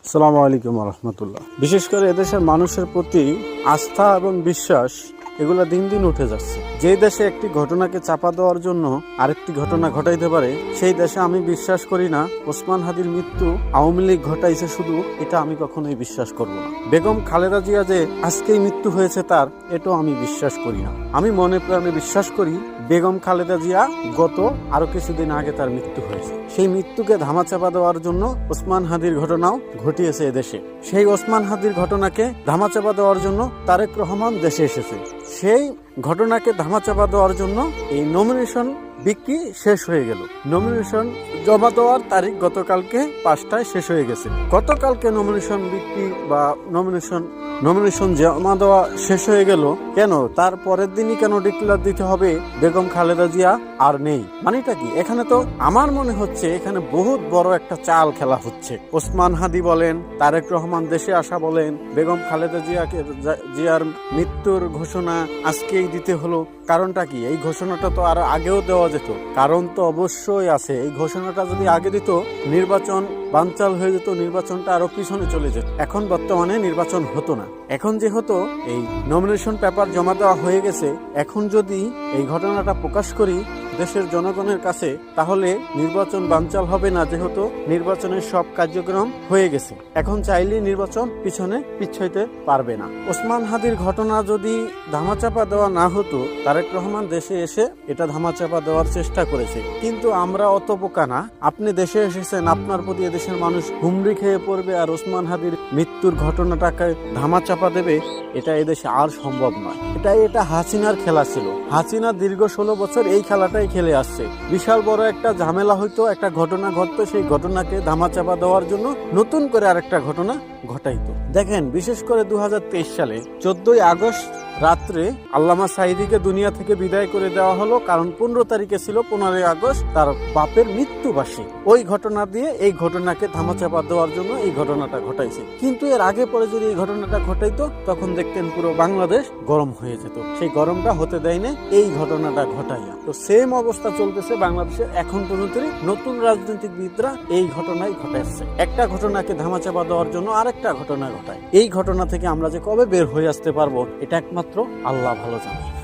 আসসালামু আলাইকুম রহমতুল্লাহ। বিশেষ করে এদেশের মানুষের প্রতি আস্থা এবং বিশ্বাস এগুলা দিন দিন উঠে যাচ্ছে। যেই দেশে একটি ঘটনাকে চাপা দেওয়ার জন্য আরেকটি ঘটনা ঘটাইতে পারে, সেই দেশে আমি বিশ্বাস করি না ওসমান হাদির মৃত্যু আওয়ামী লীগ ঘটাইছে শুধু, এটা আমি কখনোই বিশ্বাস করব না। বেগম খালেদা জিয়া যে আজকেই মৃত্যু হয়েছে তার, এটাও আমি বিশ্বাস করি না। আমি মনে প্রাণে বিশ্বাস করি বেগম খালেদা জিয়া গত আরো কিছুদিন আগে তার মৃত্যু হয়েছে। সেই মৃত্যুকে ধামাচাপা দেওয়ার জন্য ওসমান হাদির ঘটনাও ঘটিয়েছে এদেশে। সেই ওসমান হাদির ঘটনাকে ধামাচাপা দেওয়ার জন্য তারেক রহমান দেশে এসেছে। সেই ঘটনাকে ধামাচাপা দেওয়ার জন্য এই নমিনেশন বিক্রি শেষ হয়ে গেল। নমিনেশন জমা দেওয়ার তারিখ গতকালকে 5টায় শেষ হয়ে গেছে। গতকালকে নমিনেশন বিক্রি বা নমিনেশন জমা দেওয়া শেষ হয়ে গেল, কেন তার পরের দিনই কেন ডিক্লেয়ার দিতে হবে বেগম খালেদা জিয়া আর নেই? মানেটা কি? এখানে তো আমার মনে হচ্ছে এখানে বহুত বড় একটা চাল খেলা হচ্ছে। ওসমান হাদি বলেন, তারেক রহমান দেশে আসা বলেন, বেগম খালেদা জিয়ার মৃত্যুর ঘোষণা আজকেই দিতে হলো। কারণটা কি? এই ঘোষণাটা তো আর আগেও দেওয়া যেত। কারণ তো অবশ্যই আছে। এই ঘোষণাটা যদি আগে দিত, নির্বাচন বানচাল হয়ে যেত, নির্বাচনটা আরো পিছনে চলে যেত। এখন বর্তমানে নির্বাচন হতো না। এখন যেহেতু এই নমিনেশন পেপার জমা দেওয়া হয়ে গেছে, এখন যদি এই ঘটনাটা প্রকাশ করি দেশের জনগণের কাছে, তাহলে নির্বাচন বানচাল হবে না, যেহেতু নির্বাচনের সব কার্যক্রম হয়ে গেছে। এখন চাইলেই নির্বাচন পিছাইতে পারবে না। ওসমান হাদির ঘটনা যদি ধামাচাপা দেওয়া না হতো, তারেক রহমান দেশে এসে এটা ধামাচাপা দেওয়ার চেষ্টা করেছে। কিন্তু আমরা অত বোকা না। আপনি দেশে এসেছেন, আপনার প্রতি এদেশের মানুষ হুমড়ি খেয়ে পড়বে আর ওসমান হাদির মৃত্যুর ঘটনাটাকে ধামাচাপা দেবে, এটা এদেশে আর সম্ভব নয়। এটা হাসিনার খেলা ছিল। হাসিনা দীর্ঘ 16 বছর এই খেলাটাই খেলে আসছে। বিশাল বড় একটা ঝামেলা হইতো, একটা ঘটনা ঘটতো, সেই ঘটনাকে ধামাচাপা দেওয়ার জন্য নতুন করে আরেকটা ঘটনা ঘটাইতো। দেখেন, বিশেষ করে 2023 সালে 14ই আগস্ট রাত্রে আল্লামা সাঈদীকে দুনিয়া থেকে বিদায় করে দেওয়া হলো। কারণ 15 তারিখে ছিল 15ই আগস্ট তার বাপের মৃত্যুবার্ষিকী। ওই ঘটনা দিয়ে এই ঘটনাকে ধামাচাপা দেওয়ার জন্য এই ঘটনাটা ঘটাইছে। কিন্তু এর আগে পরে যদি এই ঘটনাটা ঘটাইতো, তখন দেখতেন পুরো বাংলাদেশ গরম হয়ে যেত। সেই গরমটা হতে দেয় না এই ঘটনাটা ঘটাইয়া। তো সেম অবস্থা চলতেছে বাংলাদেশে এখন পর্যন্ত। নতুন রাজনীতিবিদরা এই ঘটনাই ঘটাচ্ছে। একটা ঘটনাকে ধামাচাপা দেওয়ার জন্য আরেকটা ঘটনা ঘটায়। এই ঘটনা থেকে আমরা যে কবে বের হয়ে আসতে পারবো, এটা একমাত্র আল্লাহ ভালো জানে।